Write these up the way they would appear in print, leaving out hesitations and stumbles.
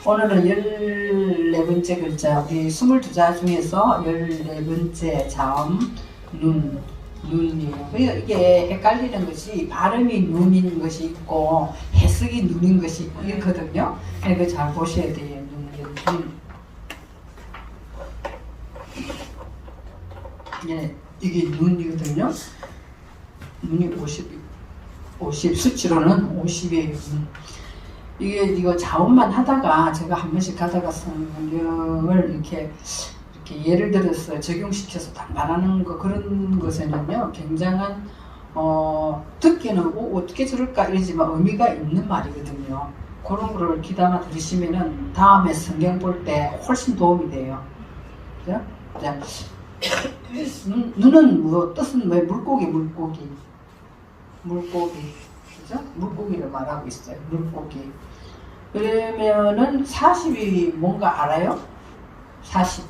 오늘은 14번째 글자, 우리 22자 중에서 14번째 자음, 눈이에요. 그러니까 이게 헷갈리는 것이 발음이 눈인 것이 있고 해석이 눈인 것이 있거든요. 그러니까 잘 보셔야 돼요. 눈. 예, 이게 눈이거든요. 눈이 50 수치로는 50이에요. 이거 자원만 하다가 제가 한 번씩 가다가 성경을 이렇게 예를 들어서 적용시켜서 딱 말하는 거 그런 것에는요 굉장한 듣기는 어떻게 들을까 이러지만 의미가 있는 말이거든요. 그런 거를 귀담아 들으시면은 다음에 성경 볼 때 훨씬 도움이 돼요. 그죠? 눈은 뭐 뜻은 왜 물고기 그죠? 물고기를 말하고 있어요. 물고기. 그러면은 40이 뭔가 알아요? 40.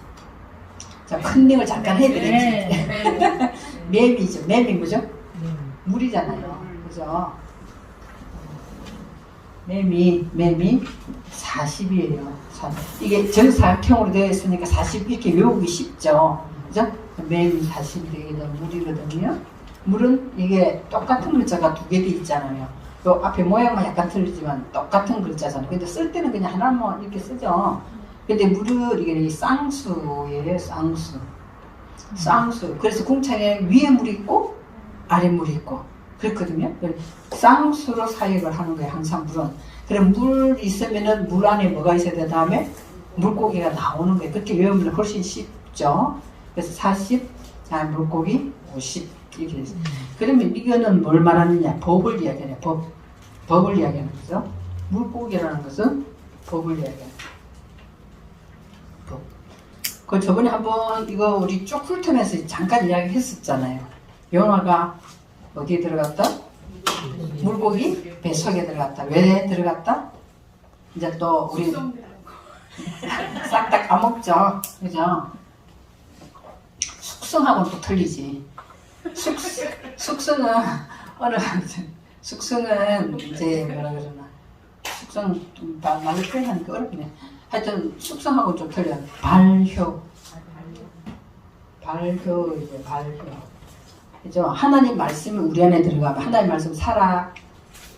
자, 컨닝을 잠깐 해드릴게요. 매미죠. 매미 뭐죠? 물이잖아요. 그죠? 매미 40이에요. 이게 정사각형으로 되어 있으니까 40 이렇게 외우기 쉽죠. 그죠? 매미 40이 되게 물이거든요. 물은 이게 똑같은 글자가 두 개 돼 있잖아요. 요 앞에 모양은 약간 틀리지만 똑같은 글자잖아요. 근데 쓸 때는 그냥 하나만 이렇게 쓰죠. 근데 물을 이게 쌍수예요. 쌍수. 그래서 궁창에 위에 물이 있고 아래 물이 있고 그렇거든요. 쌍수로 사역을 하는 거예요. 항상 물은. 그럼 물 있으면은 물 안에 뭐가 있어야 돼? 다음에 물고기가 나오는 거예요. 그렇게 외우면 훨씬 쉽죠. 그래서 40, 물고기 50 이렇게 됐어요. 그러면 이거는 뭘 말하느냐? 법을 이야기하냐? 법을 이야기하는 거죠. 물고기라는 것은 법을 이야기하는 법. 그 저번에 한번 이거 우리 쭉 훑으면서 잠깐 이야기했었잖아요. 요나가 어디에 들어갔다? 물고기 뱃속에 들어갔다. 왜 들어갔다? 이제 또 우리 싹 다 까먹죠. 그죠? 숙성하고는 또 틀리지. 숙성은 숙성은 이제 뭐라 그러나 숙성 말로 표현하니까 어렵네. 하여튼 숙성하고 좀 틀려. 발효 그죠? 하나님 말씀이 우리 안에 들어가면 하나님 말씀 살아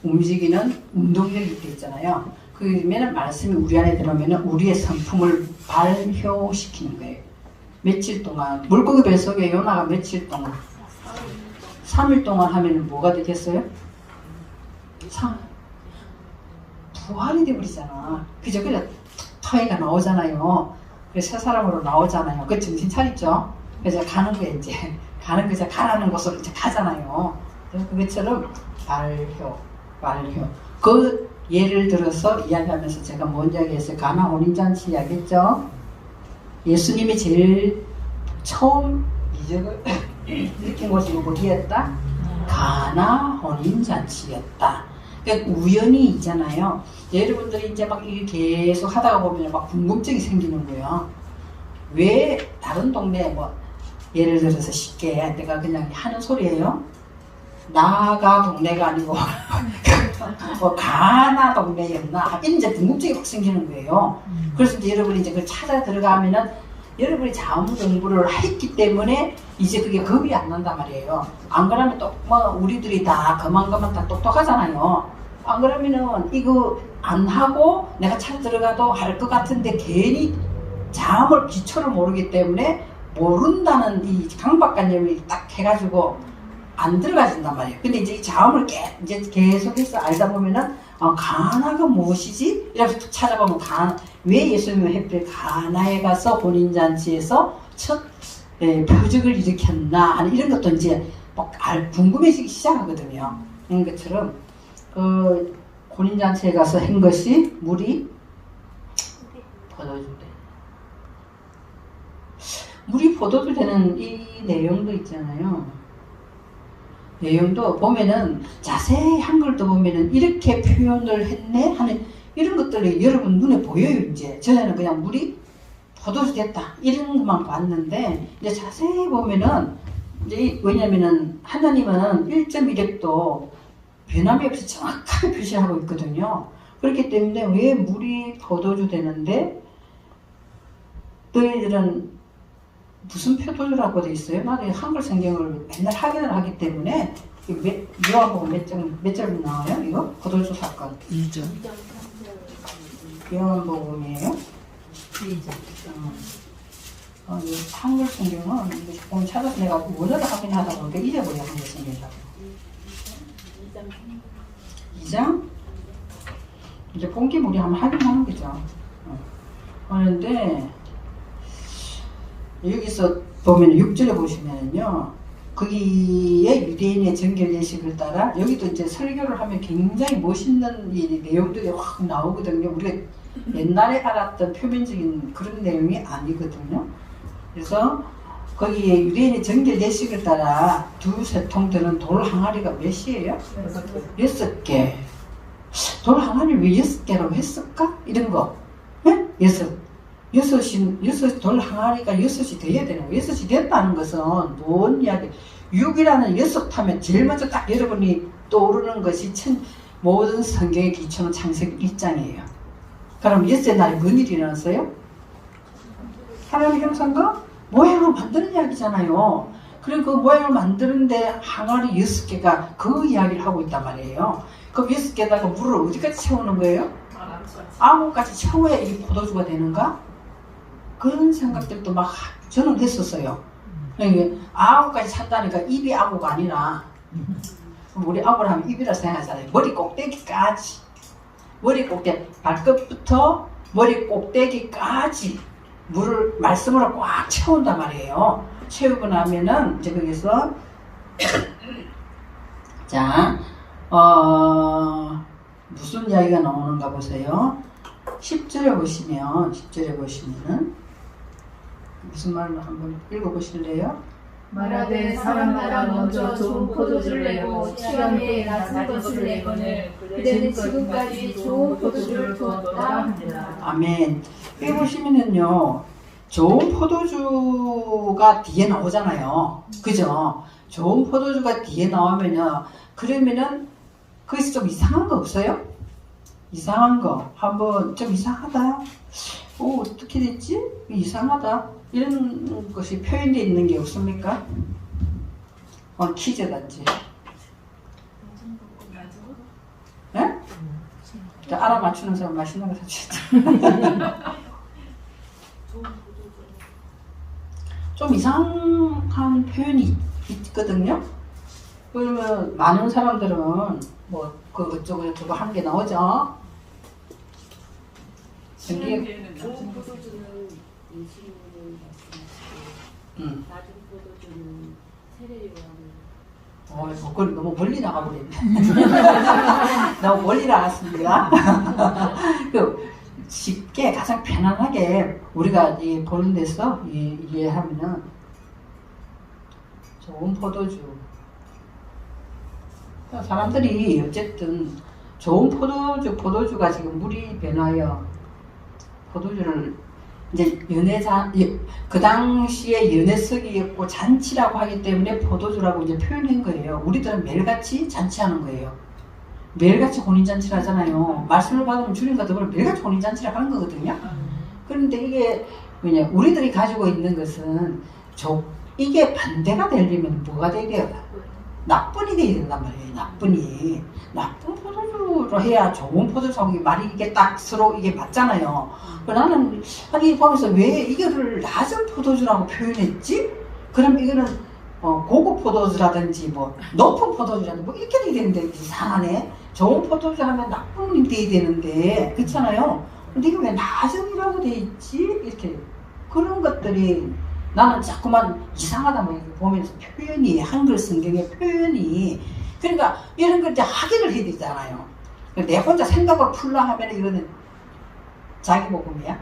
움직이는 운동력이 있잖아요. 그러면 말씀이 우리 안에 들어오면 우리의 성품을 발효시키는 거예요. 며칠 동안 물고기 뱃속에 요나가 며칠 동안 3일 동안 하면 뭐가 되겠어요? 부활이 되버리잖아. 그죠? 그래 터이가 나오잖아요. 그래서 새 사람으로 나오잖아요. 그 정신 차리죠? 그래서 가는 거예요. 이제 가는 거죠. 가라는 곳으로 이제 가잖아요. 그것처럼 발효. 그 예를 들어서 이야기하면서 제가 뭔 이야기했어요? 가나 혼인잔치 이야기했죠? 예수님이 제일 처음 이적을 일으킨 곳이 어디였다? 가나 혼인잔치였다. 그러니까 우연이 있잖아요. 여러분들이 이제 막 이렇게 계속 하다가 보면 막 궁금증이 생기는 거예요. 왜 다른 동네 뭐 예를 들어서 쉽게 내가 그냥 하는 소리예요. 나가 동네가 아니고 뭐 가나 동네였나 이제 궁금증이 확 생기는 거예요. 그래서 이제 여러분이 이제 그걸 찾아 들어가면은 여러분이 자음 공부를 했기 때문에 이제 그게 겁이 안 난단 말이에요. 안 그러면 또 뭐 우리들이 다 그만 다 똑똑하잖아요. 안 그러면은 이거 안 하고 내가 찾아 들어가도 할 것 같은데 괜히 자음을 기초를 모르기 때문에 모른다는 이 강박관념이 딱 해가지고 안 들어가진단 말이에요. 근데 이제 이 자음을 이제 계속해서 알다 보면은 가나가 무엇이지? 이렇게 찾아보면 왜 예수님은 하필 가나에 가서 혼인잔치에서 첫 표적을 일으켰나 하는 이런 것도 이제 궁금해지기 시작하거든요. 이런 것처럼 그 혼인잔치에 가서 한 것이 물이 포도주대. 물이 포도주되는 이 내용도 있잖아요. 내용도 보면은 자세히 한글도 보면은 이렇게 표현을 했네 하는 이런 것들이 여러분 눈에 보여요. 이제 전에는 그냥 물이 포도주 됐다 이런 것만 봤는데 이제 자세히 보면은 이제 왜냐면은 하나님은 1.1획도 변함이 없이 정확하게 표시하고 있거든요. 그렇기 때문에 왜 물이 포도주 되는데 너희들은 무슨 포도주라고 돼 있어요? 나도 한글 성경을 맨날 확인을 하기 때문에 요한복음 몇 절 나와요? 이거? 포도주 사건 2절. 요한복음이에요? 2절. 이 한글 성경은 오늘 찾아서 내가 원어를 확인하다 보니까 잊어버려 한글 성경이라고. 2장? 이제 본기물이 한번 확인하는 거죠. 그런데 여기서 보면 6절에 보시면은요, 거기에 유대인의 정결 예식을 따라 여기도 이제 설교를 하면 굉장히 멋있는 이 내용들이 확 나오거든요. 우리가 옛날에 알았던 표면적인 그런 내용이 아니거든요. 그래서 거기에 유대인의 정결 예식을 따라 두세 통 드는 돌 항아리가 몇이에요? 6개. 돌 항아리 왜 6개라고 했을까? 이런 거. 네? 6. 돌 항아리가 6이 돼야 되는 거예요. 6이 됐다는 것은 뭔 이야기? 6이라는 6 하면 제일 먼저 딱 여러분이 떠오르는 것이 모든 성경의 기초는 창세기 1장이에요. 그럼 6의 날이 뭔 일이 일어났어요? 하나님의 형상과 모양을 만드는 이야기잖아요. 그리고 그 모양을 만드는데 항아리 6개가 그 이야기를 하고 있단 말이에요. 그럼 6개에다가 물을 어디까지 채우는 거예요? 아무까지 채워야 이 포도주가 되는가? 그런 생각들도 막 저는 했었어요. 아구까지 찬다니까 입이 아구가 아니라 우리 아구를 하면 입이라 생각하잖아요. 머리 꼭대기까지, 머리 꼭대기, 발끝부터 머리 꼭대기까지 물을 말씀으로 꽉 채운단 말이에요. 채우고 나면은 이제 거기서 자, 무슨 이야기가 나오는가 보세요. 10절에 보시면은 무슨 말을 한번 읽어보실래요? 말하되 사람마다 먼저 좋은 포도주를 내고 시간 후에 낮은 것을 내거늘 그대는 지금까지 좋은 포도주를 두었다 합니다. 아멘. 여기 보시면은요, 좋은 포도주가 뒤에 나오잖아요. 그죠? 좋은 포도주가 뒤에 나오면요, 그러면은 거기서 좀 이상한 거 없어요? 이상한 거 한번 좀 이상하다. 어떻게 됐지? 이상하다. 이런 것이 표현되어 있는 게 없습니까? 퀴즈단지. 네? 알아맞추는 사람 맛있는 거 사주겠죠. 좀 이상한 표현이 있거든요. 그러면 많은 사람들은 뭐 그쪽에 저거 하는 게 나오죠. 좋은 포도주는 인신을 말씀하시고 낮은 포도주는 세례 요한을 그건 너무 멀리 나가버렸네. 너무 멀리 나갔습니다. 쉽게 가장 편안하게 우리가 보는 데서 이해하면은 좋은 포도주. 사람들이 어쨌든 좋은 포도주가 지금 물이 변하여 포도주를 이제 그 당시에 연회석이었고 잔치라고 하기 때문에 포도주라고 이제 표현한 거예요. 우리들은 매일같이 잔치하는 거예요. 매일같이 혼인잔치를 하잖아요. 말씀을 받으면 주님과 더불어 매일같이 혼인잔치를 하는 거거든요. 그런데 이게 뭐냐, 우리들이 가지고 있는 것은 이게 반대가 되려면 뭐가 돼야 돼요? 나쁜이 돼야 된단 말이에요. 나쁜 포도주로 해야 좋은 포도주하고 말이 이게 딱 서로 이게 맞잖아요. 나는 아니 보면서 왜 이거를 낮은 포도주라고 표현했지? 그럼 이거는 고급 포도주라든지 뭐 높은 포도주라든지 뭐 이렇게 돼야 되는데 이상하네. 좋은 포도주 하면 나쁜 이 돼야 되는데 그렇잖아요. 근데 이거 왜 낮은이라고 돼 있지? 이렇게 그런 것들이 나는 자꾸만 이상하다 뭐 보면서 표현이 한글 성경의 표현이 그러니까 이런 걸 이제 확인을 해야 되잖아요. 내 혼자 생각을 풀라 하면 이거는 자기복음이야.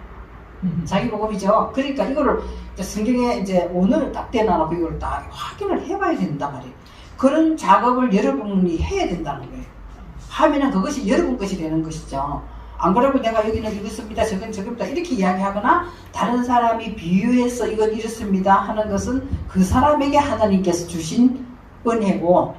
자기복음이죠. 그러니까 이거를 성경에 이제 오늘 딱 대놔놓고 이걸 딱 확인을 해봐야 된단 말이에요. 그런 작업을 여러분이 해야 된다는 거예요. 하면은 그것이 여러분 것이 되는 것이죠. 안 그러고 내가 여기는 이렇습니다, 저건 저겁니다 이렇게 이야기하거나 다른 사람이 비유해서 이건 이렇습니다 하는 것은 그 사람에게 하나님께서 주신 은혜고,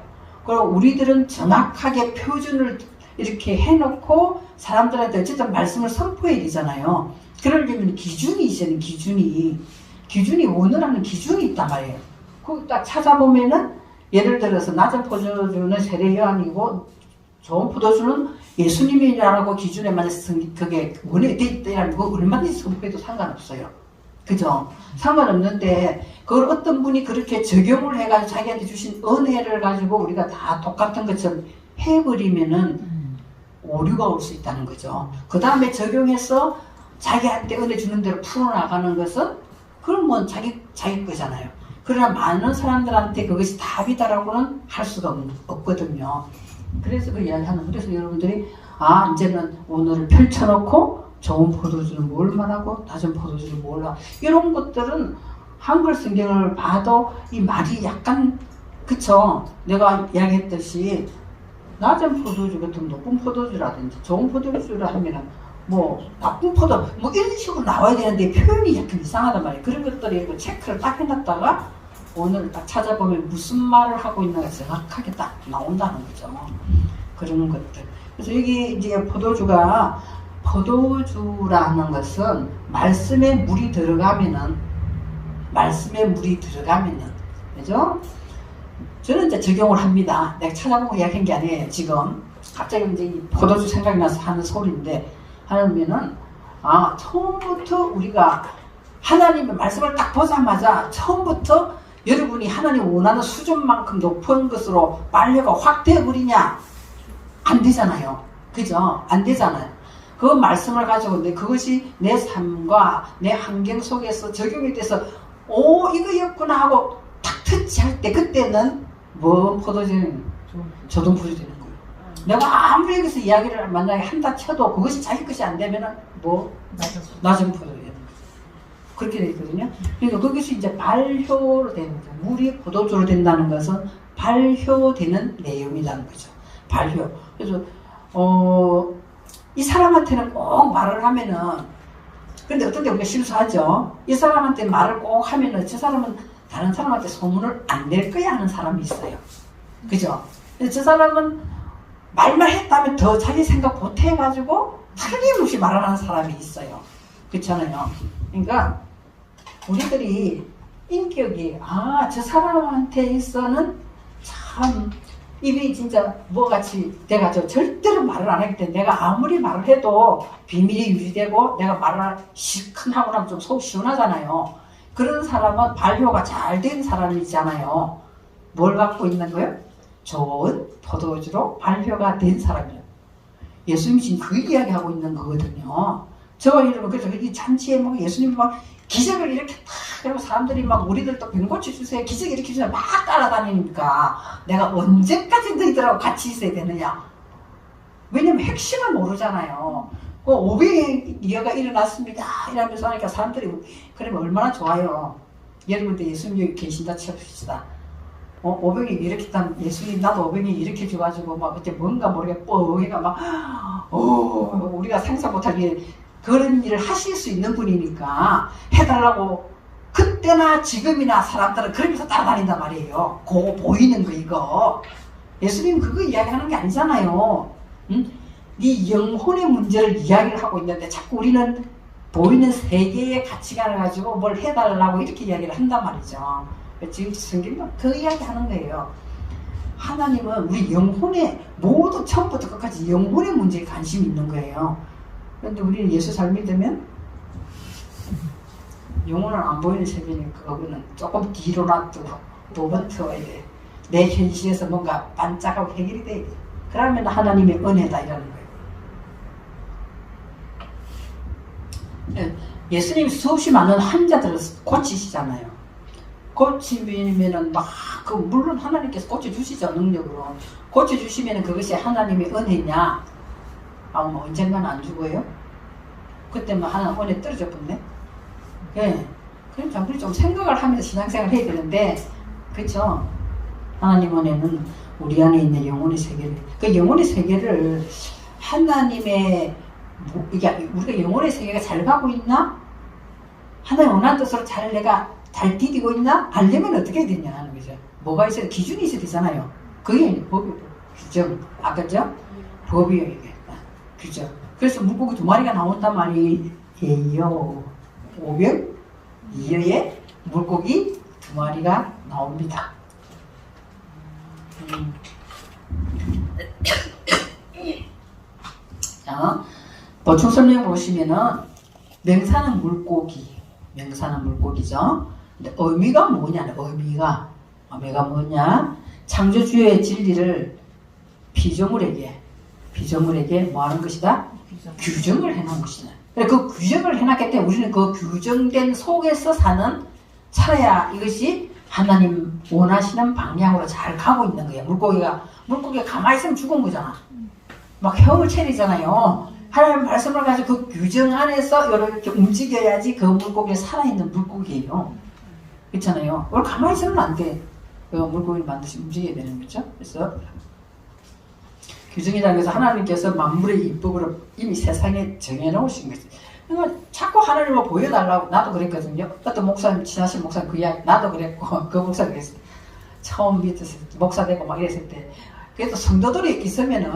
그리고 우리들은 정확하게 표준을 이렇게 해놓고 사람들한테 어쨌든 말씀을 선포해야 되잖아요. 그러려면 기준이 있어요. 기준이 원어라는 기준이 있단 말이에요. 그거 딱 찾아보면은 예를 들어서 낮은 포도주는 세례 요한이고 좋은 포도주는 예수님이라고 기준에 맞아서 그게 원에 돼 있다라는 거 얼마든지 선포해도 상관없어요. 그죠? 상관없는데 그걸 어떤 분이 그렇게 적용을 해가지고 자기한테 주신 은혜를 가지고 우리가 다 똑같은 것처럼 해버리면은 오류가 올 수 있다는 거죠. 그 다음에 적용해서 자기한테 은혜 주는 대로 풀어나가는 것은 그러면 자기 거잖아요. 그러나 많은 사람들한테 그것이 답이다라고는 할 수가 없거든요. 그래서 그 이야기하는, 그래서 여러분들이 이제는 오늘을 펼쳐놓고 좋은 포도주는 뭘 말하고 낮은 포도주는 뭘 하고 이런 것들은 한글 성경을 봐도 이 말이 약간 그쵸? 내가 이야기했듯이 낮은 포도주 같은 높은 포도주라든지 좋은 포도주라 하면은 뭐 나쁜 포도 뭐 이런 식으로 나와야 되는데 표현이 약간 이상하단 말이에요. 그런 것들이 체크를 딱 해놨다가 오늘 딱 찾아보면 무슨 말을 하고 있는가 정확하게 딱 나온다는 거죠. 그런 것들. 그래서 여기 이제 포도주라는 것은 말씀에 물이 들어가면은 그죠? 저는 이제 적용을 합니다. 내가 찾아보고 이야기한 게 아니에요. 지금 갑자기 이제 포도주 생각이 나서 하는 소리인데 하면은 처음부터 우리가 하나님의 말씀을 딱 보자마자 처음부터 여러분이 하나님 원하는 수준만큼 높은 것으로 빨려가 확 되어버리냐? 안 되잖아요. 그죠? 안 되잖아요. 그 말씀을 가지고 그것이 내 삶과 내 환경 속에서 적용이 돼서 이거였구나 하고 탁 터치할 때 그때는 뭔 포도주는 저동 포도주 되는 거예요. 내가 아무리 여기서 이야기를 만약에 한다 쳐도 그것이 자기 것이 안 되면은 낮은 포도주 되는 거예요. 그렇게 되어 있거든요. 그러니까 거기서 이제 발효로 되는 거죠. 물이 포도주로 된다는 것은 발효되는 내용이라는 거죠. 발효. 그래서 이 사람한테는 꼭 말을 하면은, 근데 어떤 데 우리가 실수하죠. 이 사람한테 말을 꼭 하면은 저 사람은 다른 사람한테 소문을 안 낼 거야 하는 사람이 있어요. 그죠? 저 사람은 말만 했다면 더 자기 생각 못 해가지고 틀림없이 말을 하는 사람이 있어요. 그렇잖아요. 그러니까 우리들이 인격이 저 사람한테 있어는 참 입이 진짜 뭐같이 돼가지고 절대로 말을 안 하기 때문에 내가 아무리 말을 해도 비밀이 유지되고 내가 말을 시큰하고 나면 좀 속 시원하잖아요. 그런 사람은 발효가 잘 된 사람이잖아요. 뭘 갖고 있는 거예요? 좋은 포도주로 발효가 된 사람이에요. 예수님이 지금 그 이야기하고 있는 거거든요. 저와 여러분, 그래서 이 잔치에 막 예수님이 막 기적을 이렇게 탁, 그리고 사람들이 막 우리들도 병 고쳐주세요. 기적 이렇게 주세요. 막 따라다니니까 내가 언제까지 너희들하고 같이 있어야 되느냐. 왜냐면 핵심을 모르잖아요. 500여 일어났습니다. 이러면서 하니까 사람들이 그러면 얼마나 좋아요. 여러분들 예수님 여기 계신다 쳐봅시다. 500이 이렇게 딱 예수님 나도 500이 이렇게 줘가지고 막 그때 뭔가 모르게 뻐기가 막 우리가 상상 못할 그런 일을 하실 수 있는 분이니까 해달라고 그때나 지금이나 사람들은 그러면서 따라다닌단 말이에요. 그거 보이는 거 이거. 예수님 그거 이야기하는 게 아니잖아요. 응? 네 영혼의 문제를 이야기를 하고 있는데 자꾸 우리는 보이는 세계의 가치관을 가지고 뭘 해달라고 이렇게 이야기를 한단 말이죠. 지금 성경은 그 이야기 하는 거예요. 하나님은 우리 영혼의 모두 처음부터 끝까지 영혼의 문제에 관심이 있는 거예요. 그런데 우리는 예수 잘 믿으면 영혼은 안 보이는 세계니까 그거는 조금 뒤로 놔두고 도번트워야 돼. 내 현실에서 뭔가 반짝하고 해결이 돼. 그러면 하나님의 은혜다 이라는 거예요. 예수님이 수없이 많은 환자들을 고치시잖아요. 고치면은 물론 하나님께서 고쳐주시죠, 능력으로. 고쳐주시면 그것이 하나님의 은혜냐? 뭐 언젠가는 안 죽어요? 그때 하나님 은혜 떨어져 버렸네? 예. 그러니까 우리 좀 생각을 하면서 신앙생활을 해야 되는데, 그쵸? 하나님 은혜는 우리 안에 있는 영혼의 세계를, 그 영혼의 세계를 하나님의, 우리가 영혼의 세계가 잘 가고 있나? 하나님 원하는 뜻으로 내가 잘 디디고 있나? 알려면 어떻게 해야 되냐 하는 거죠. 뭐가 있어야 기준이 있어야 되잖아요. 그게 법이고 규정. 그죠? 법이에요, 이게. 규정. 그래서 물고기 2마리가 나온단 말이에요. 오병 이어에 물고기 2마리가 나옵니다. 자, 보충 설명 보시면은 명사는 물고기, 명사는 물고기죠. 근데 의미가 뭐냐? 의미가 뭐냐? 창조주의 진리를 피조물에게 뭐 하는 것이다? 규정을 해놓은 것이다. 그 규정을 해놨기 때문에 우리는 그 규정된 속에서 살아야 이것이 하나님 원하시는 방향으로 잘 가고 있는 거예요. 물고기가 가만히 있으면 죽은 거잖아. 막 헤엄을 차리잖아요. 하나님 말씀을 가지고 그 규정 안에서 이렇게 움직여야지 그 물고기가 살아있는 물고기예요. 그렇잖아요. 오늘 가만히 있으면 안 돼. 그 물고기를 반드시 움직여야 되는 거죠. 그래서 규정이라는 것은 하나님께서 만물의 입법으로 이미 세상에 정해놓으신 거지. 그러니까 자꾸 하나님을 보여달라고 나도 그랬거든요. 어떤 목사님, 지나신 목사님 그 이야기 나도 그랬고 그 목사 그랬어. 처음 믿었을 때 목사 되고 막 이랬을 때 그래도 성도들이 있으면은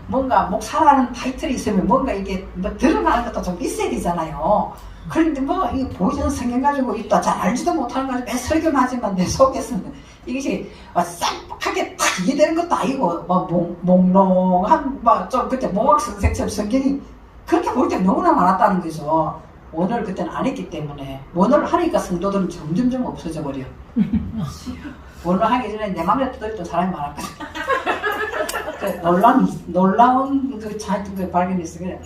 뭔가 목사라는 타이틀이 있으면 뭔가 이게 뭐 드러나는 것도 좀 있어야 되잖아요. 그런데 뭐 이거 보이는 성경 가지고 있다 잘 알지도 못하는 거 가지고 매 설교는 하지만 내 속에서는 이것이 싹하게 딱 이해되는 것도 아니고 뭐 몽롱한 뭐 좀 그때 몽학 선생처럼 성경이 그렇게 볼 때 너무나 많았다는 거죠. 원어를 그때는 안 했기 때문에 원어를 하니까 성도들은 점점점 없어져 버려. 원어 하기 전에 내 맘에 떠들었던 사람이 많았거든. 그 놀라운 그 자기 그 발견했어. 그래.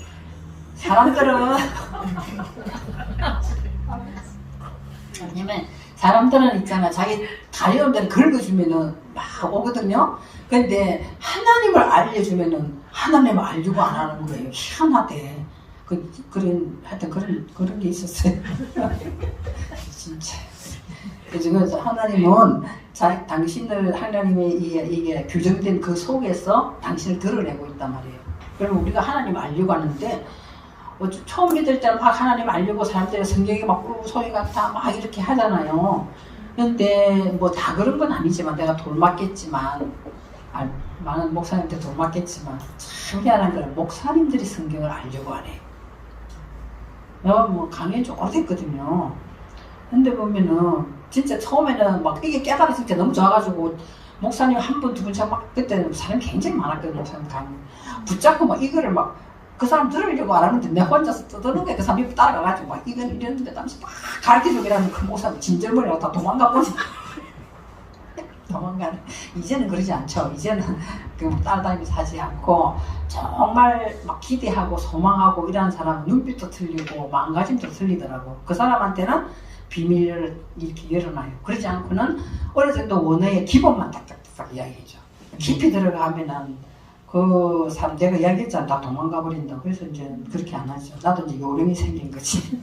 사람들은 있잖아. 자기 가려운 데를 긁어주면은 막 오거든요. 근데 하나님을 알려주면은 하나님을 알려고 안 하는 거예요. 희한하대. 하여튼 그런 게 있었어요. 진짜. 그래서 하나님은 당신을 하나님의 이게 규정된 그 속에서 당신을 드러내고 있단 말이에요. 그러면 우리가 하나님을 알려고 하는데 처음 믿을 때는 막 하나님 알려고 사람들이 성경이 막 소리 같아 막 이렇게 하잖아요. 근데 뭐 다 그런 건 아니지만 내가 돌맞겠지만 많은 목사님한테 돌맞겠지만 참 희한한 건 목사님들이 성경을 알려고 하네. 내가 뭐 강의 좀 오래됐거든요. 근데 보면은 진짜 처음에는 막 이게 깨달았을 때 너무 좋아가지고 목사님 한 분 두 분 막 그때는 사람이 굉장히 많았거든요. 목사님 강의 붙잡고 막 이거를 막 그 사람 들으려고 안 하는데 내가 혼자서 떠드는 거야. 그 사람이 따라가가지고 막 이건 이랬는데 당시 막 가르쳐주기라는 그 목사님 진절머리가 다 도망가 버리 도망가네. 이제는 그러지 않죠. 이제는 그 따라다니면서 하지 않고 정말 막 기대하고 소망하고 이런 사람은 눈빛도 틀리고 마음가짐도 틀리더라고. 그 사람한테는 비밀을 이렇게 열어놔요. 그러지 않고는 어느 정도 원어의 기본만 딱딱딱 이야기해줘. 깊이 들어가면은 그 사람 내가 이야기했잖아. 다 도망가 버린다. 그래서 이제 그렇게 안 하죠. 나도 이제 요령이 생긴 거지.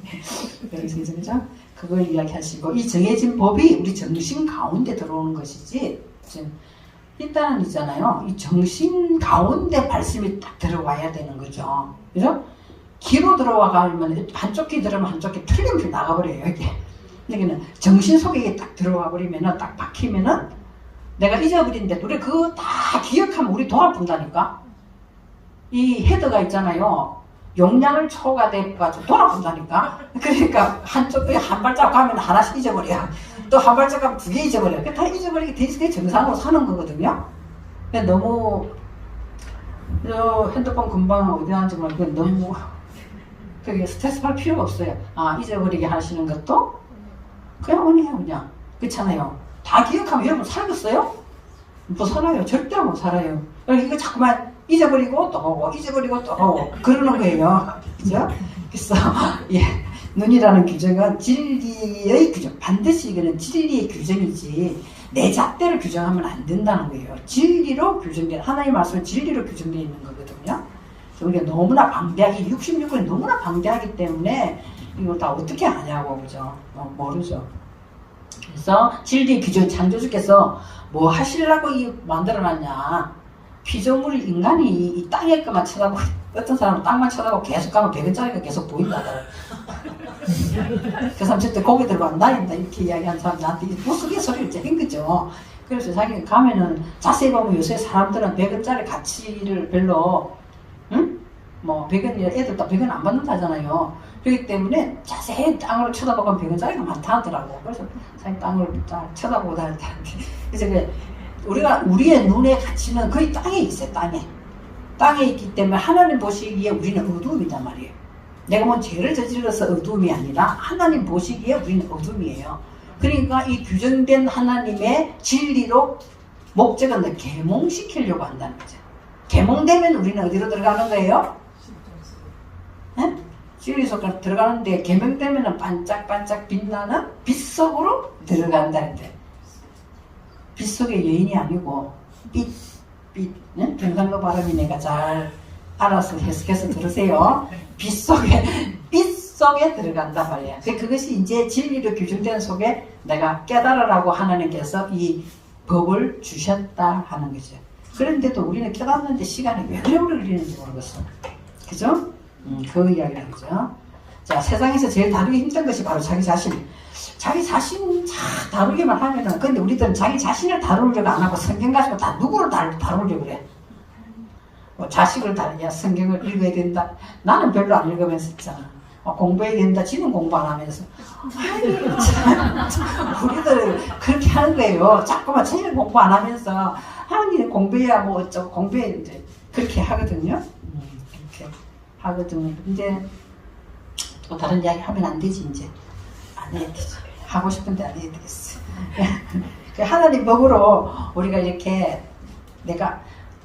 그래서 그죠? 그걸 이야기하시고 이 정해진 법이 우리 정신 가운데 들어오는 것이지. 지금 일단은 있잖아요. 이 정신 가운데 말씀이 딱 들어와야 되는 거죠. 그죠? 귀로 들어와 가면 한쪽 귀 들으면 한쪽 귀 틀림없이 나가버려요. 이게. 그러니까 정신 속에 이게 딱 들어와 버리면은 딱 박히면은 내가 잊어버린데 우리 그거 다 기억하면 우리 돌아본다니까. 이 헤드가 있잖아요. 용량을 초과돼가지고 돌아본다니까. 그러니까 한쪽에 한 발짝 가면 하나씩 잊어버려. 또 한 발짝 가면 2개 잊어버려. 다 잊어버리게 돼 정상으로 사는 거거든요. 근데 너무 핸드폰 금방 어디 하는지 모르겠고 너무 그게 스트레스 받을 필요가 없어요. 잊어버리게 하시는 것도 그냥 은혜요 그냥. 그렇잖아요. 다 기억하면 여러분 살겠어요? 못 살아요. 절대 못 살아요. 이거 자꾸만 잊어버리고 또 오고 잊어버리고 또 오고 그러는 거예요. 그죠? 그래서 눈이라는 규정은 진리의 규정. 반드시 이거는 진리의 규정이지 내 잣대로 규정하면 안 된다는 거예요. 진리로 규정된 하나님의 말씀은 진리로 규정되어 있는 거거든요. 그래서 우리가 너무나 방대하기 66권이 너무나 방대하기 때문에 이걸 다 어떻게 아냐고 그죠? 모르죠. 그래서 진리의 규정 창조주께서 뭐 하시려고 만들어놨냐. 피조물 인간이 이 땅에 것만 쳐다보고 어떤 사람은 땅만 쳐다보고 계속 가면 100원짜리가 계속 보인다. 그 사람 절대 고개 들고 안 다닌다 이렇게 이야기하는 사람 나한테 무속의 소리를 째린 거죠. 그래서 자기 가면은 자세히 보면 요새 사람들은 100원짜리 가치를 별로 응? 뭐 100원 애들 다 100원 안 받는다잖아요. 그렇기 때문에 자세히 땅을 쳐다보면 100원짜리가 많다 하더라고. 그래서 자기 땅을 딱 쳐다보고 다녔다는데 그래서 우리가 우리의 눈의 가치는 거의 땅에 있어요. 땅에 있기 때문에 하나님 보시기에 우리는 어두움이단 말이에요. 내가 뭐 죄를 저질러서 어두움이 아니라 하나님 보시기에 우리는 어둠이에요. 그러니까 이 규정된 하나님의 진리로 목적은 계몽시키려고 한다는 거죠. 계몽되면 우리는 어디로 들어가는 거예요? 네? 진리 속으로 들어가는데 계명되면 반짝반짝 빛나는 빛 속으로 들어간다는데 빛 속의 여인이 아니고 빛 네? 경상도 발음이 내가 잘 알아서 해석해서 들으세요. 빛 속에 들어간단 말이야. 그것이 이제 진리로 규정된 속에 내가 깨달으라고 하나님께서 이 법을 주셨다 하는 거죠. 그런데도 우리는 깨닫는데 시간이 왜 그래 오래 걸리는지 모르겠어. 그죠? 그 이야기를 하죠. 자, 세상에서 제일 다루기 힘든 것이 바로 자기 자신. 자기 자신 다루기만 하면은, 근데 우리들은 자기 자신을 다루려고 안 하고 성경 가지고 다 누구를 다루려고 그래. 뭐 자식을 다루냐, 성경을 읽어야 된다. 나는 별로 안 읽으면서 있잖아. 공부해야 된다. 지는 공부 안 하면서. 아니, 참, 우리들 그렇게 하는 거예요. 자꾸만 자기는 공부 안 하면서 하나님 공부해야 뭐 어쩌고 공부해 이제 그렇게 하거든요. 그렇게 하거든요. 근데 또 다른 이야기 하면 안 되지 이제. 안 해야 되지. 하고 싶은데 안 해야 되겠어. 하나님 법으로 우리가 이렇게 내가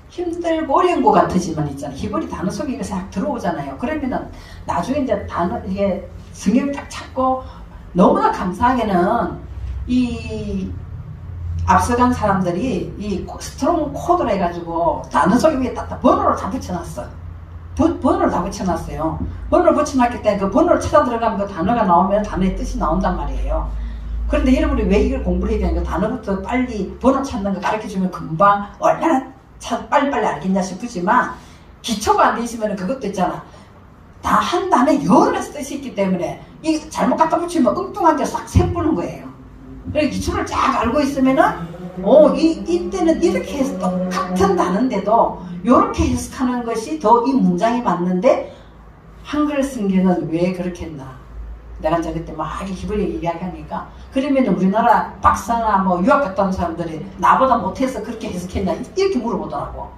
힘들고 어려운 것 같지만 있잖아요. 히브리 단어 속에 이렇게 싹 들어오잖아요. 그러면은 나중에 이제 단어 이게 성경을 딱 찾고 너무나 감사하게는 이 앞서간 사람들이 이 스트롱 코드로 해가지고 단어 속에 위에 딱 번호를 다 붙여놨어. 번호를 다 붙여놨어요. 번호를 붙여놨기 때문에 그 번호를 찾아 들어가면 그 단어가 나오면 단어의 뜻이 나온단 말이에요. 그런데 여러분이 왜 이걸 공부를 해야 되는 그 단어부터 빨리 번호 찾는 거 가르쳐주면 금방 얼마나 빨리빨리 알겠냐 싶으지만 기초가 안 돼 있으면 그것도 있잖아. 다 한 단어에 여러 가지 뜻이 있기 때문에 이 잘못 갖다 붙이면 엉뚱한 데 싹 새뿌는 거예요. 그래서 기초를 쫙 알고 있으면은 이때는 이렇게 해서 똑같은 단어인데도 이렇게 해석하는 것이 더 이 문장이 맞는데 한글 성경은 왜 그렇게 했나? 내가 이제 그때 막 히브리 이야기하니까 그러면 우리나라 박사나 뭐 유학 갔다 온 사람들이 나보다 못해서 그렇게 해석했나 이렇게 물어보더라고.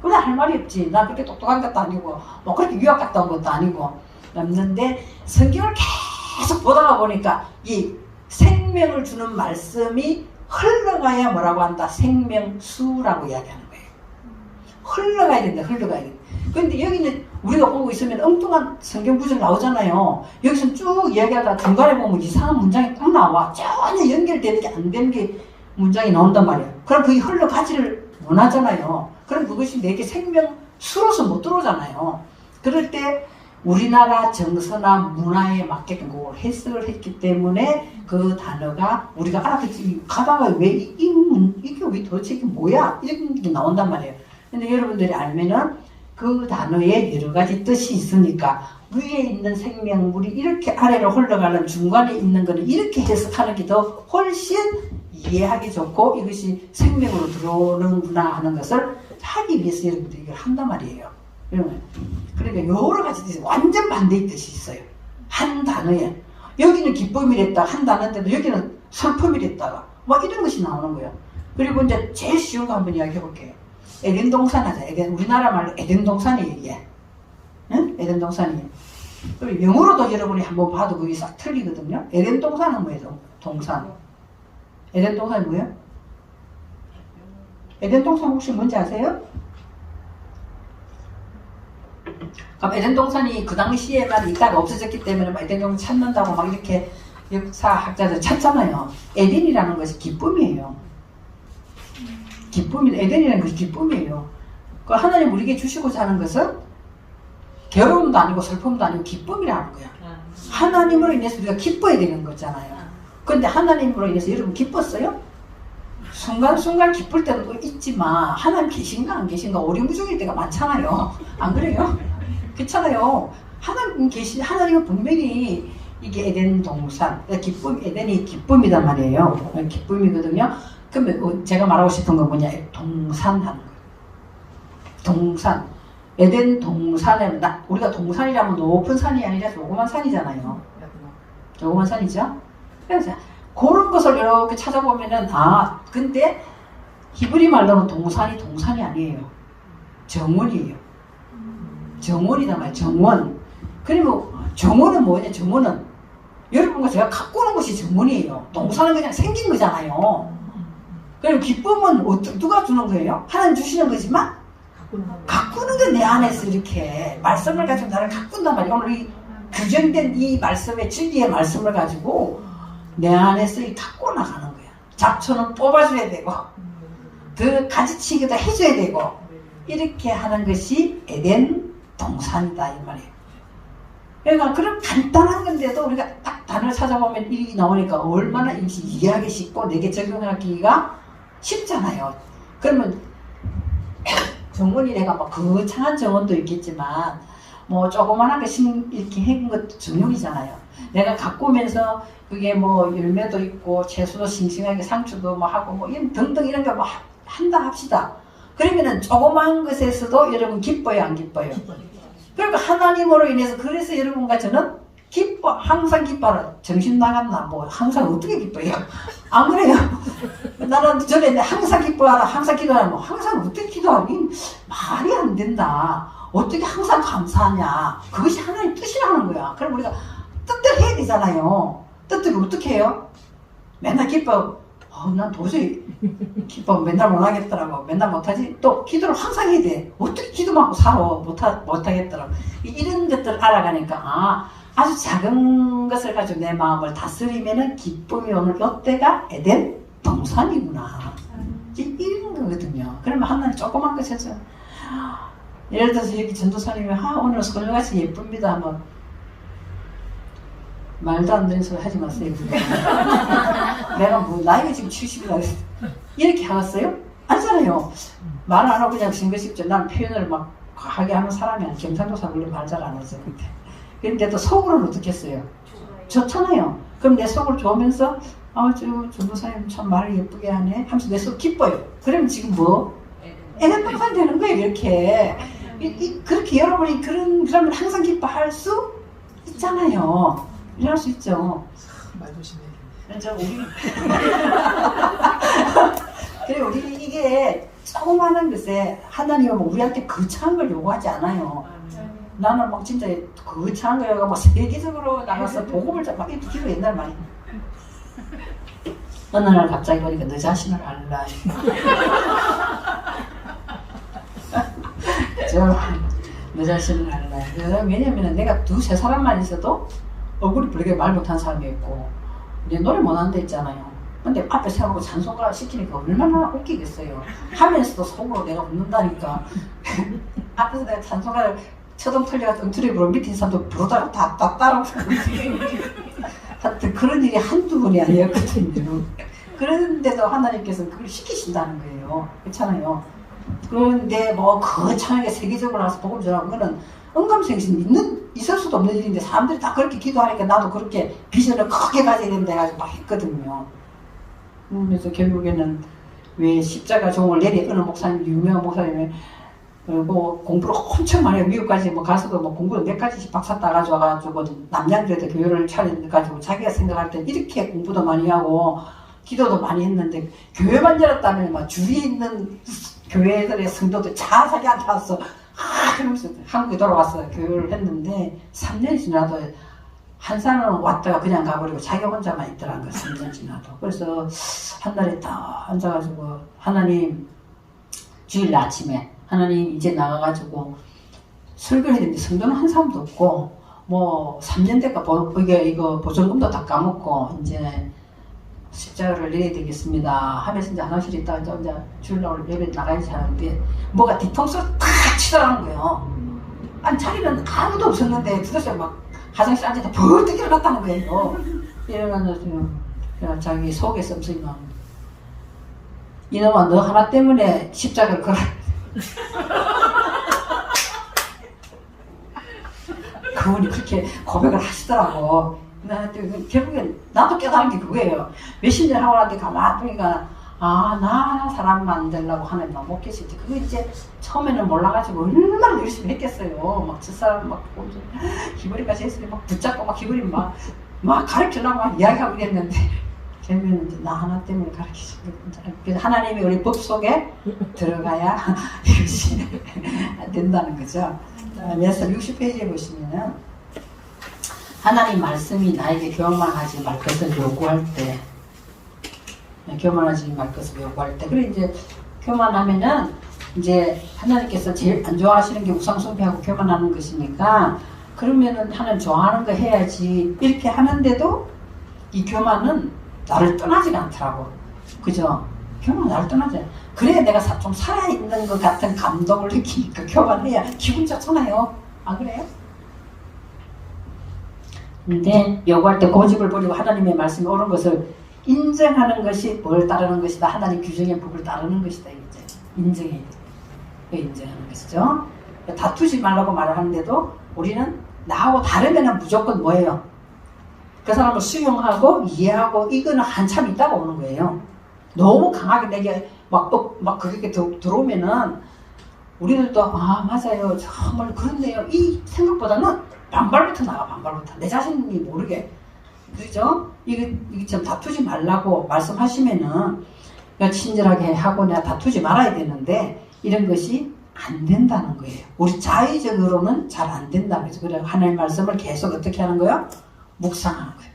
그래 할 말이 없지. 나 그렇게 똑똑한 것도 아니고 뭐 그렇게 유학 갔다 온 것도 아니고 없는데 성경을 계속 보다가 보니까 이 생명을 주는 말씀이 흘러가야 뭐라고 한다? 생명수라고 이야기하는 거예요. 흘러가야 된다. 흘러가야 된다. 그런데 여기는 우리가 보고 있으면 엉뚱한 성경 구절 나오잖아요. 여기서 쭉 이야기하다가 중간에 보면 이상한 문장이 꼭 나와. 전혀 연결되는 게 안 되는 게 문장이 나온단 말이에요. 그럼 그게 흘러가지를 원하잖아요. 그럼 그것이 내게 생명수로서 못 들어오잖아요. 그럴 때 우리나라 정서나 문화에 맞게끔 그걸 해석을 했기 때문에 그 단어가 우리가 알아듣지 가다가 왜 이게 왜 도대체 이게 뭐야? 이런 게 나온단 말이에요. 근데 여러분들이 알면은 그 단어에 여러 가지 뜻이 있으니까 위에 있는 생명물이 이렇게 아래로 흘러가는 중간에 있는 거는 이렇게 해석하는 게 더 훨씬 이해하기 좋고 이것이 생명으로 들어오는구나 하는 것을 하기 위해서 여러분들이 이걸 한단 말이에요. 그러니까 여러 가지 뜻이 완전 반대의 뜻이 있어요. 한 단어에 여기는 기쁨이랬다 한 단어인데도 여기는 슬픔이랬다가 막 이런 것이 나오는 거예요. 그리고 이제 제일 쉬운 거 한번 이야기해 볼게요. 에덴 동산 하자. 우리나라 말로 에덴 동산이 얘기해. 응? 에덴 동산이. 그리고 영어로도 여러분이 한번 봐도 그게 싹 틀리거든요. 에덴 동산은 뭐예요? 동산. 에덴 동산이 뭐예요? 에덴 동산 혹시 뭔지 아세요? 그럼 에덴 동산이 그 당시에만 있다가 없어졌기 때문에 막 에덴 동산 찾는다고 막 이렇게 역사학자들 찾잖아요. 에덴이라는 것이 기쁨이에요. 에덴이라는 것이 기쁨이에요. 그 하나님 우리에게 주시고자 하는 것은 괴로움도 아니고 슬픔도 아니고 기쁨이라는 거야. 하나님으로 인해서 우리가 기뻐야 되는 거잖아요. 그런데 하나님으로 인해서 여러분 기뻤어요? 순간순간 기쁠 때도 있지만 하나님 계신가 안 계신가 오리무중일 때가 많잖아요. 안 그래요? 그렇잖아요. 하나님은 분명히 이게 에덴 동산. 기쁨, 에덴이 기쁨이단 말이에요. 기쁨이거든요. 그러면 제가 말하고 싶은 건 뭐냐? 동산하는 거예요. 동산. 에덴 동산에, 우리가 동산이라면 높은 산이 아니라 조그만 산이잖아요. 조그만 산이죠? 그래서 그런 것을 이렇게 찾아보면은, 근데 히브리 말로는 동산이 아니에요. 정원이에요. 정원이란 말이에요. 정원. 그리고 정원은 뭐냐? 정원은 여러분과 제가 갖고 오는 것이 정원이에요. 동산은 그냥 생긴 거잖아요. 그리고 기쁨은 누가 주는 거예요? 하나님 주시는 거지만 가꾸는 게 내 안에서 이렇게 말씀을 가지고 나를 가꾼단 말이에요. 오늘 이 규정된 이 말씀의 진리의 말씀을 가지고 내 안에서 가꾸어 나가는 거야. 잡초는 뽑아줘야 되고 그 가지치기도 해줘야 되고 이렇게 하는 것이 에덴 동산이다 이 말이에요. 그러니까 그런 간단한 건데도 우리가 딱 단어를 찾아보면 이 나오니까 얼마나 이해하기 쉽고 내게 적용하기가 쉽잖아요. 그러면 정원이 내가 뭐 거창한 정원도 있겠지만 뭐 조그만하게 이렇게 한 것도 정원이잖아요. 내가 갖고 오면서 그게 뭐 열매도 있고 채소도 싱싱하게 상추도 뭐 하고 뭐 등등 이런 거 뭐 한다 합시다. 그러면은 조그만 것에서도 여러분 기뻐요 안 기뻐요? 그러니까 하나님으로 인해서 그래서 여러분과 저는 항상 기뻐라. 정신 나갔나 뭐 항상 어떻게 기뻐요? 안 그래요? 나는 전에 항상 기뻐하라 항상 기도하라 뭐 항상 어떻게 기도하니? 말이 안 된다. 어떻게 항상 감사하냐? 그것이 하나님 뜻이라는 거야. 그럼 우리가 뜻대로 해야 되잖아요. 뜻대로 어떻게 해요? 맨날 기뻐. 난 도저히 기뻐 맨날 못하겠더라고. 맨날 못하지. 또 기도를 항상 해야 돼. 어떻게 기도만 하고 살아. 못하겠더라고. 이런 것들을 알아가니까 아주 작은 것을 가지고 내 마음을 다스리면은 기쁨이 오늘 이때가 에덴 동산이구나. 이런 거거든요. 그러면 하나님 조그만 것에서 예를 들어서 여기 전도사님이 오늘 설교같이 예쁩니다. 뭐 말도 안 되는 소리 하지 마세요. 내가 뭐 나이가 지금 70이라 이렇게 하겠어요? 아니잖아요. 말 안 하고 그냥 신거 싶죠. 난 표현을 막 과하게 하는 사람이 아니야. 경상도사 원래 말 잘 안 하죠. 근데도 속으로는 어떻게 했어요? 좋잖아요. 그럼 내 속을 좋으면서 전도사님 참 말을 예쁘게 하네 하면서 내 속 기뻐요. 그러면 지금 뭐? 에덴 동산 되는 거예요. 이렇게 그렇게 여러분이 그러면 항상 기뻐할 수 있잖아요. 일할 수 있죠. 말 조심해. 그리고 우리 이게 조그마한 것에 하나님은 우리한테 거창한 걸 요구하지 않아요. 나는 막 진짜 거창한 거가 막 세계적으로 나가서 복음을 막 이렇게 기도 옛날 말이야. 어느 날 갑자기 보니까 너 자신을 알라. 너 자신을 알라. 왜냐면 내가 두세 사람만 있어도 얼굴이 붉게 말 못하는 사람이 있고 이제 노래 못하는 데 있잖아요. 근데 앞에 세우고 찬송가 시키니까 얼마나 웃기겠어요. 하면서도 속으로 내가 웃는다니까. 앞에서 내가 찬송가를 처동 털려가 엉터리 부르면 밑에 사람도 부르다가 다 따라오고 하여튼 그런 일이 한두 번이 아니었거든요. 그런데도 하나님께서 그걸 시키신다는 거예요. 그렇잖아요. 그런데 뭐 거창하게 세계적으로 나서 복음 전하고 그거는 언감생심 있을 수도 없는 일인데 사람들이 다 그렇게 기도하니까 나도 그렇게 비전을 크게 가져야 된다 해가지고 막 했거든요. 그래서 결국에는 왜 십자가 종을 내리 어느 목사님 유명한 목사님이 뭐 공부를 엄청 많이 해요. 미국까지 뭐 가서도 뭐 공부를 몇 가지씩 박사 따가지고 와가지고 남양주에도 교회를 차려가지고 자기가 생각할 때 이렇게 공부도 많이 하고 기도도 많이 했는데 교회만 열었다면 막 주위에 있는 교회들의 성도들 자세하게 앉아서 그러면서 한국에 돌아와서 교육을 했는데 3년이 지나도 한 사람은 왔다가 그냥 가버리고 자기 혼자만 있더라는 거야. 3년 지나도. 그래서 한 달에 딱 앉아가지고 하나님 주일 아침에 하나님 이제 나가가지고 설교를 했는데 성도는 한 사람도 없고 뭐 3년 대가 이거 보증금도 다 까먹고 이제 십자가를 내려야 되겠습니다 하면서 이제 화장실에 있다가 이제 주일날 예배 나가야지 하는데 뭐가 뒤통수를 탁 치더라는 거예요. 아니 자리는 아무도 없었는데 도대체 막 화장실 앉아서 벌떡 일어났다는 거예요. 이러면서 자기 속에서 무슨 이놈아 너 하나 때문에 십자가를 걸어 그분이 그렇게 고백을 하시더라고. 결국엔 나도 깨달은 게 그거예요. 몇십 년 하고 나한테 가만히 보니까 나 사람 만들려고 하나님 못 계시지. 그거 이제 처음에는 몰라가지고 얼마나 열심히 했겠어요. 막 저 사람 막 기버리까지 했으니 막 붙잡고 막 기버리 막 가르치려고 막 이야기하고 이랬는데 결국에는 이제 나 하나 때문에 가르치시고 하나님이 우리 법 속에 들어가야 이것이 된다는 거죠. 그래서 60페이지에 보시면은 하나님 말씀이 나에게 교만하지 말 것을 요구할 때, 교만하지 말 것을 요구할 때, 그래 이제 교만하면은 이제 하나님께서 제일 안 좋아하시는 게 우상숭배하고 교만하는 것이니까 그러면은 하나님 좋아하는 거 해야지 이렇게 하는데도 이 교만은 나를 떠나지가 않더라고. 그죠? 교만 나를 떠나지 않아. 그래야 내가 좀 살아있는 것 같은 감동을 느끼니까 교만해야 기분 좋잖아요. 안 그래요? 근데 요구할 때 고집을 부리고 하나님의 말씀이 옳은 것을 인정하는 것이 뭘 따르는 것이다. 하나님 규정의 법을 따르는 것이다. 이제 인정해야 돼. 인정하는 것이죠. 다투지 말라고 말을 하는데도 우리는 나하고 다르면 무조건 뭐예요? 그 사람을 수용하고 이해하고 이거는 한참 있다가 오는 거예요. 너무 강하게 내게 막 그렇게 들어오면은 우리들도 맞아요. 정말 그렇네요. 이 생각보다는 반발부터 나가. 반발부터 내 자신이 모르게. 그죠? 이게 좀 다투지 말라고 말씀하시면은 친절하게 하고 내가 다투지 말아야 되는데 이런 것이 안 된다는 거예요. 우리 자의적으로는 잘 안 된다는 거죠. 그래서 하나님의 말씀을 계속 어떻게 하는 거예요? 묵상하는 거예요.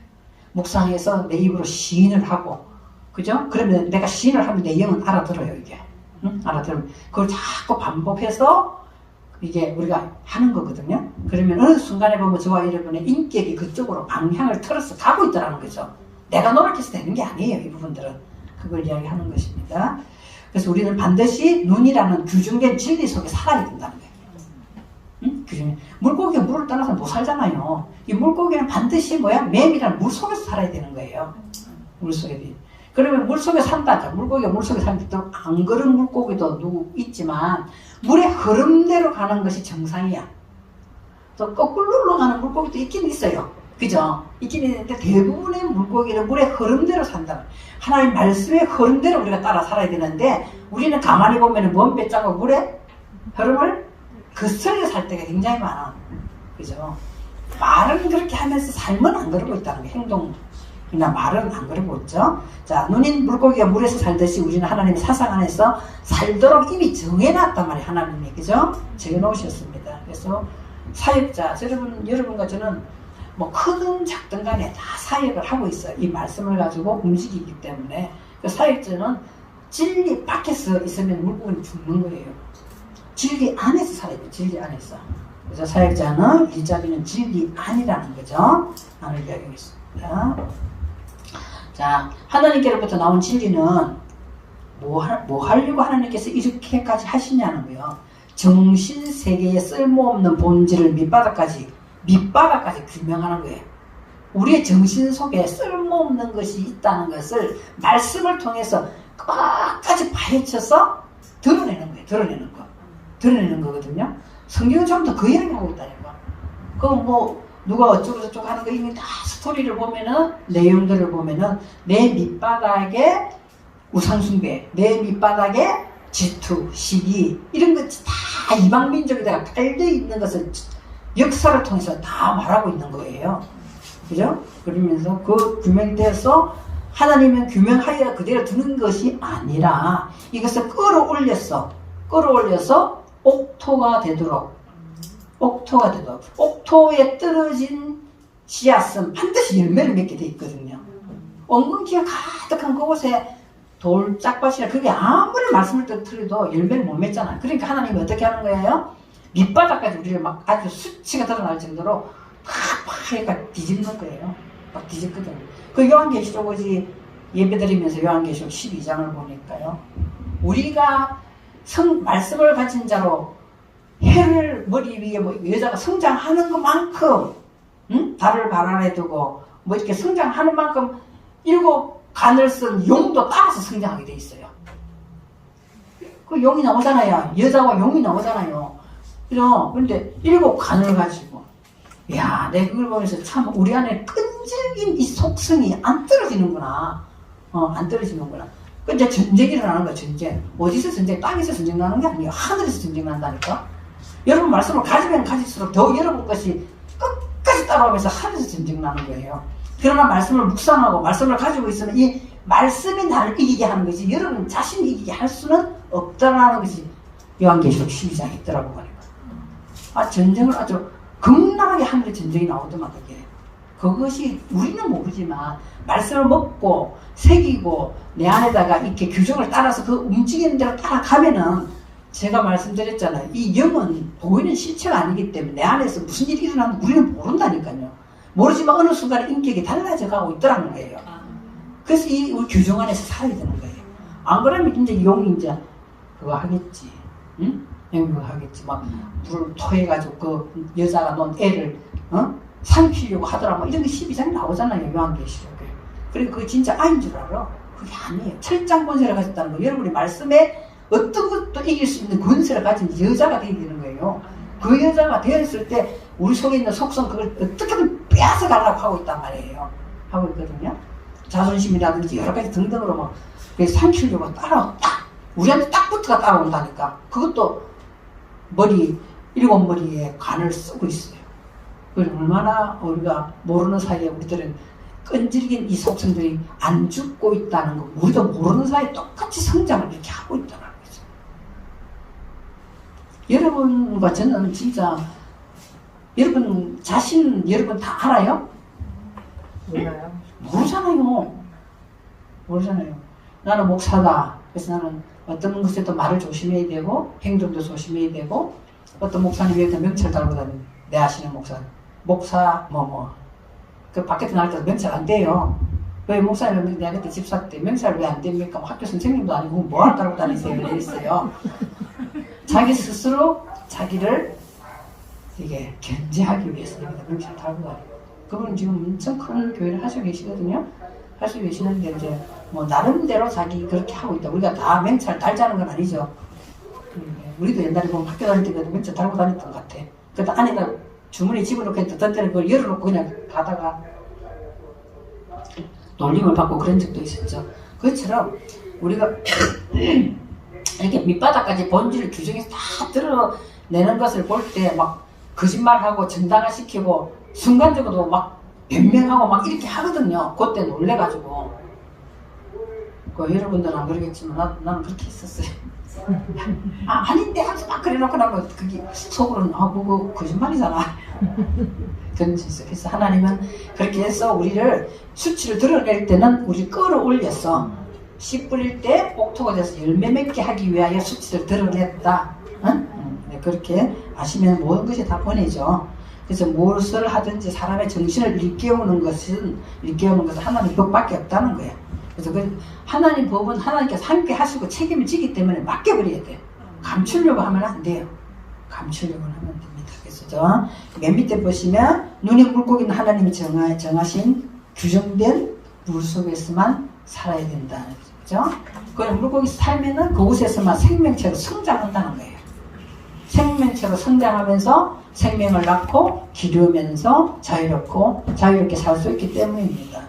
묵상해서 내 입으로 시인을 하고, 그죠? 그러면 내가 시인을 하면 내 영은 알아들어요, 이게. 응? 알아들으면. 그걸 자꾸 반복해서 이게 우리가 하는 거거든요. 그러면 어느 순간에 보면 저와 여러분의 인격이 그쪽으로 방향을 틀어서 가고 있다는 거죠. 내가 노력해서 되는 게 아니에요, 이 부분들은. 그걸 이야기하는 것입니다. 그래서 우리는 반드시 눈이라는 규정된 진리 속에 살아야 된다는 거예요. 응? 물고기가 물을 떠나서 못 살잖아요. 이 물고기는 반드시 뱀이라는 물 속에서 살아야 되는 거예요. 물 속에. 그러면 물 속에 산다. 물고기가 물 속에 사는데 또 안 그런 물고기도 누구 있지만 물의 흐름대로 가는 것이 정상이야. 또 거꾸로 가는 물고기도 있긴 있어요. 그죠? 있긴 있는데 대부분의 물고기는 물의 흐름대로 산다. 하나님 말씀의 흐름대로 우리가 따라 살아야 되는데 우리는 가만히 보면 먼 배짱과 물의 흐름을 거슬려 살 때가 굉장히 많아. 그죠? 말은 그렇게 하면서 삶은 안 그러고 있다는 게 행동이나 말은 안 그러고 있죠. 자, 눈인 물고기가 물에서 살듯이 우리는 하나님의 사상 안에서 살도록 이미 정해놨단 말이에요. 하나님이. 그죠? 정해놓으셨습니다. 그래서 사역자, 여러분과 저는 크든 작든 간에 다 사역을 하고 있어요. 이 말씀을 가지고 움직이기 때문에. 그 사역자는 진리 밖에서 있으면 물고기는 죽는 거예요. 진리 안에서 살아야 돼요. 진리 안에서. 그래서 사역자는 일자리는 진리 안이라는 거죠. 안을 이야기하고 있습니다. 자, 하나님께로부터 나온 진리는 뭐 하려고 하나님께서 이렇게까지 하시냐는 거예요. 정신세계의 쓸모없는 본질을 밑바닥까지 규명하는 거예요. 우리의 정신 속에 쓸모없는 것이 있다는 것을 말씀을 통해서 끝까지 파헤쳐서 드러내는 거예요. 드러내는 거거든요. 성경은 처음부터 그 이야기하고 있다니까. 누가 어쩌고저쩌고 하는 거 이미 다 스토리를 보면은, 내용들을 보면은, 내 밑바닥에 우상숭배, 내 밑바닥에 질투, 시기, 이런 것 다 이방민족에다가 깔려 있는 것을 역사를 통해서 다 말하고 있는 거예요. 그죠? 그러면서 그 규명돼서 하나님은 규명하여 그대로 두는 것이 아니라 이것을 끌어올려서 옥토가 되도록 옥토에 떨어진 씨앗은 반드시 열매를 맺게 돼 있거든요. 엉겅퀴가 가득한 그곳에 돌짝밭이라 그게 아무리 말씀을 틀어도 열매를 못 맺잖아요. 그러니까 하나님이 어떻게 하는 거예요? 밑바닥까지 우리를 막 아주 수치가 드러날 정도로 팍 뒤집는 거예요. 막 뒤집거든요. 그 요한계시록 예배드리면서 요한계시록 12장을 보니까요. 우리가 말씀을 가진 자로 해를 머리 위에 여자가 성장하는 것만큼 달을 발 안에 두고 이렇게 성장하는 만큼 7 간을 쓴 용도 따라서 성장하게 돼 있어요. 그 용이 나오잖아요. 여자와 용이 나오잖아요. 그죠? 근데 7 간을 가지고 야, 내가 그걸 보면서 참 우리 안에 끈질긴 이 속성이 안 떨어지는구나. 안 떨어지는구나. 그 이제 전쟁이 일어나는 거야, 전쟁. 어디서 전쟁? 땅에서 전쟁 나는 게 아니에요. 하늘에서 전쟁 난다니까. 여러분 말씀을 가지면 가질수록 더 여러분 것이 끝까지 따라오면서 하늘에서 전쟁 나는 거예요. 그러나 말씀을 묵상하고 말씀을 가지고 있으면 이 말씀이 나를 이기게 하는 거지 여러분 자신이 이기게 할 수는 없다라는 것이 요한계시록 12장에 있더라고 보니까. 전쟁을 아주 극락하게 하늘에 전쟁이 나오더만 그것이 우리는 모르지만 말씀을 먹고 새기고 내 안에다가 이렇게 규정을 따라서 그 움직이는 대로 따라가면은 제가 말씀드렸잖아요. 이 영은 보이는 실체가 아니기 때문에 내 안에서 무슨 일이 일어나는지 우리는 모른다니까요. 모르지만 어느 순간에 인격이 달라져 가고 있더라는 거예요. 그래서 이 우리 규정 안에서 살아야 되는 거예요. 안 그러면 이제 용이 이제 그거 하겠지. 응? 용이 그거 하겠지. 막 물을 토해가지고 그 여자가 놓은 애를 삼키려고 하더라. 이런 게 12장에 나오잖아요. 요한계시록에. 그리고 그게 진짜 아닌 줄 알아. 그게 아니에요. 철장 권세를 가졌다는 거. 여러분이 말씀에 어떤 것도 이길 수 있는 권세를 가진 여자가 되게 되는 거예요. 그 여자가 되었을 때 우리 속에 있는 속성 그걸 어떻게든 빼앗아 가려고 하고 있단 말이에요. 하고 있거든요. 자존심이라든지 여러 가지 등등으로 막 삼키려고 따라왔다. 우리한테 딱 붙어가 따라온다니까. 그것도 일곱 머리에 관을 쓰고 있어요. 그걸 얼마나 우리가 모르는 사이에 우리들은 끈질긴 이 속성들이 안 죽고 있다는 거, 우리도 모르는 사이에 똑같이 성장을 이렇게 하고 있다는 거죠. 여러분과 저는 진짜 여러분 자신 여러분 다 알아요? 몰라요. 모르잖아요. 나는 목사다. 그래서 나는 어떤 것에도 말을 조심해야 되고 행동도 조심해야 되고 어떤 목사님이 여기다 명찰 달고 다니는 내 아시는 목사 그 밖에서 나갈 때도 명찰 안 돼요. 왜 목사님 내가 그때 집사 때 명찰 왜 안 됩니까? 학교 선생님도 아니고 뭐하러 달고 다니세요? 이랬어요. 자기 스스로 자기를 이게 견제하기 위해서 명찰 달고 다니고 그분은 지금 엄청 큰 교회를 하시고 계시거든요. 하시고 계시는데 이제 나름대로 자기 그렇게 하고 있다. 우리가 다 명찰 달자는 건 아니죠. 우리도 옛날에 보면 학교 다닐 때 명찰 달고 다녔던 것 같아. 그래도 안에다 주머니 집어넣고 했던 때는 그걸 열어놓고 그냥 가다가 놀림을 받고 그런 적도 있었죠. 그것처럼 우리가 이렇게 밑바닥까지 본질을 규정해서 다 드러내는 것을 볼 때 막 거짓말하고 정당화시키고 순간적으로 막 변명하고 막 이렇게 하거든요. 그때 놀래가지고. 여러분들은 안 그러겠지만 나는 그렇게 했었어요. 아닌데 하면서 막 그래놓고 나면 그게 속으로는 그거 거짓말이잖아. 그런 수 있어요. 그래서 하나님은 그렇게 해서 우리를 수치를 드러낼 때는 우리 끌어올렸어. 씨 뿌릴 때 옥토가 돼서 열매 맺게 하기 위하여 수치를 드러냈다. 네, 그렇게 아시면 모든 것이 다 보내죠. 그래서 무엇을 하든지 사람의 정신을 일깨우는 것은 하나님 법밖에 없다는 거예요. 그래서 하나님 법은 하나님께서 함께 하시고 책임을 지기 때문에 맡겨버려야 돼요. 감추려고 하면 안 돼요. 감추려고 하면 됩니다. 그래서 맨 밑에 보시면 눈에 물고기는 하나님이 정하신 규정된 물 속에서만 살아야 된다는 거죠. 그럼 물고기 살면은 그곳에서만 생명체로 성장한다는 거예요. 생명체로 성장하면서 생명을 낳고 기르면서 자유롭게 살 수 있기 때문입니다.